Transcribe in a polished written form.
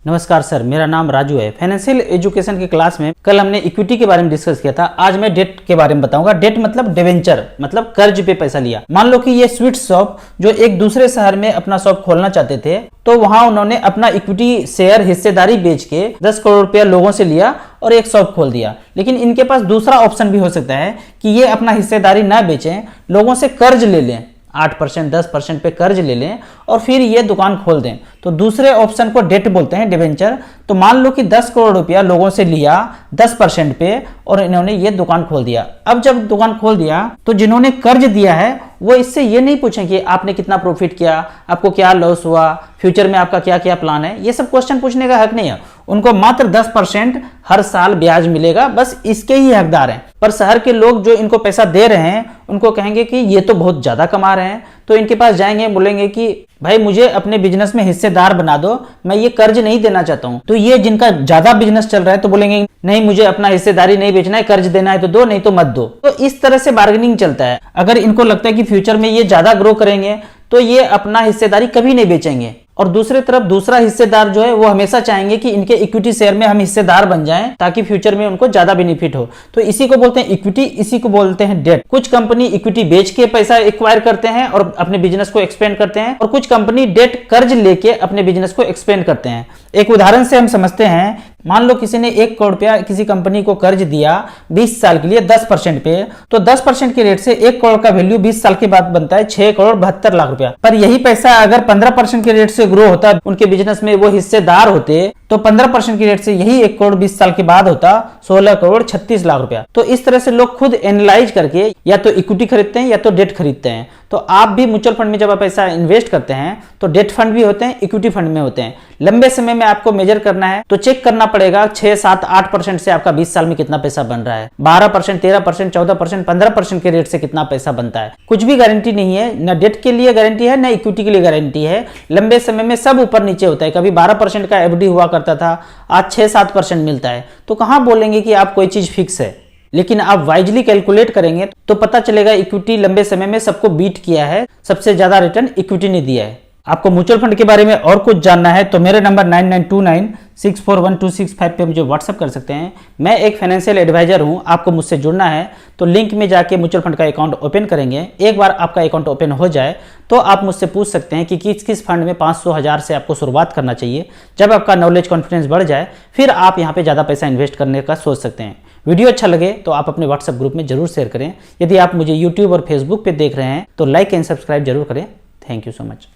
नमस्कार सर, मेरा नाम राजू है। फाइनेंशियल एजुकेशन की क्लास में कल हमने इक्विटी के बारे में डिस्कस किया था। आज मैं डेट के बारे में बताऊंगा। डेट मतलब डिवेंचर, मतलब कर्ज पे पैसा लिया। मान लो कि ये स्वीट शॉप जो एक दूसरे शहर में अपना शॉप खोलना चाहते थे, तो वहां उन्होंने अपना इक्विटी शेयर हिस्सेदारी बेच के 10 करोड़ रुपया लोगों से लिया और एक शॉप खोल दिया। लेकिन इनके पास दूसरा ऑप्शन भी हो सकता है कि ये अपना हिस्सेदारी ना बेचें, लोगों से कर्ज ले लें, 8% 10% पे कर्ज ले लें और फिर ये दुकान खोल दें। तो दूसरे ऑप्शन को डेट बोलते हैं, डिवेंचर। तो मान लो कि 10 करोड़ रुपया लोगों से लिया 10% पे और इन्होंने ये दुकान खोल दिया। अब जब दुकान खोल दिया तो जिन्होंने कर्ज दिया है वो इससे ये नहीं पूछें कि आपने कितना प्रॉफिट किया, आपको क्या लॉस हुआ, फ्यूचर में आपका क्या क्या प्लान है। ये सब क्वेश्चन पूछने का हक नहीं है। उनको मात्र 10% हर साल ब्याज मिलेगा, बस इसके ही हकदार हैं। पर शहर के लोग जो इनको पैसा दे रहे हैं उनको कहेंगे कि ये तो बहुत ज्यादा कमा रहे हैं, तो इनके पास जाएंगे, बोलेंगे कि भाई मुझे अपने बिजनेस में हिस्सेदार बना दो, मैं ये कर्ज नहीं देना चाहता हूं। तो ये जिनका ज्यादा बिजनेस चल रहा है तो बोलेंगे नहीं, मुझे अपना हिस्सेदारी नहीं बेचना है, कर्ज देना है तो दो, नहीं तो मत दो। तो इस तरह से बार्गेनिंग चलता है। अगर इनको लगता है कि फ्यूचर में ये ज्यादा ग्रो करेंगे तो ये अपना हिस्सेदारी कभी नहीं बेचेंगे। और दूसरी तरफ दूसरा हिस्सेदार जो है वो हमेशा चाहेंगे कि इनके इक्विटी शेयर में हम हिस्सेदार बन जाएं ताकि फ्यूचर में उनको ज्यादा बेनिफिट हो। तो इसी को बोलते हैं इक्विटी, इसी को बोलते हैं डेट। कुछ कंपनी इक्विटी बेच के पैसा एक्वायर करते हैं और अपने बिजनेस को एक्सपेंड करते हैं, और कुछ कंपनी डेट कर्ज लेके अपने बिजनेस को एक्सपेंड करते हैं। एक उदाहरण से हम समझते हैं। मान लो किसी ने 1 करोड़ रुपया किसी कंपनी को कर्ज दिया 20 साल के लिए 10% पे, तो 10% के रेट से 1 करोड़ का वैल्यू 20 साल के बाद बनता है 6 करोड़ 72 लाख रुपया। पर यही पैसा अगर 15% के रेट से ग्रो होता, उनके बिजनेस में वो हिस्सेदार होते, तो 15% की रेट से यही 1 करोड़ 20 साल के बाद होता 16 करोड़ 36 लाख रुपया। तो इस तरह से लोग खुद एनालाइज करके या तो इक्विटी खरीदते हैं या तो डेट खरीदते हैं। तो आप भी म्यूचुअल फंड में जब आप पैसा इन्वेस्ट करते हैं तो डेट फंड भी होते हैं, इक्विटी फंड में होते हैं। लंबे समय में आपको मेजर करना है तो चेक करना पड़ेगा 6, 7, 8% से आपका 20 साल में कितना पैसा बन रहा है, 12%, 13%, 14%, 15% के रेट से कितना पैसा बनता है। कुछ भी गारंटी नहीं है, न डेट के लिए गारंटी है न इक्विटी के लिए गारंटी है। लंबे समय में सब ऊपर नीचे होता है। कभी 12% का एफडी हुआ करता था, आज 6-7% मिलता है। तो कहां बोलेंगे कि आप कोई चीज फिक्स है। लेकिन आप वाइजली कैलकुलेट करेंगे तो पता चलेगा इक्विटी लंबे समय में सबको बीट किया है, सबसे ज्यादा रिटर्न इक्विटी ने दिया है। आपको म्यूचुअल फंड के बारे में और कुछ जानना है तो मेरे नंबर 9929641265 पे मुझे व्हाट्सअप कर सकते हैं। मैं एक फाइनेंशियल एडवाइजर हूं। आपको मुझसे जुड़ना है तो लिंक में जाके म्यूचुअल फंड का अकाउंट ओपन करेंगे। एक बार आपका अकाउंट ओपन हो जाए तो आप मुझसे पूछ सकते हैं कि किस किस फंड में 500,000 से आपको शुरुआत करना चाहिए। जब आपका नॉलेज कॉन्फिडेंस बढ़ जाए फिर आप यहाँ पे ज़्यादा पैसा इन्वेस्ट करने का सोच सकते हैं। वीडियो अच्छा लगे तो आप अपने व्हाट्सएप ग्रुप में जरूर शेयर करें। यदि आप मुझे यूट्यूब और फेसबुक पे देख रहे हैं तो लाइक एंड सब्सक्राइब जरूर करें। Thank you so much.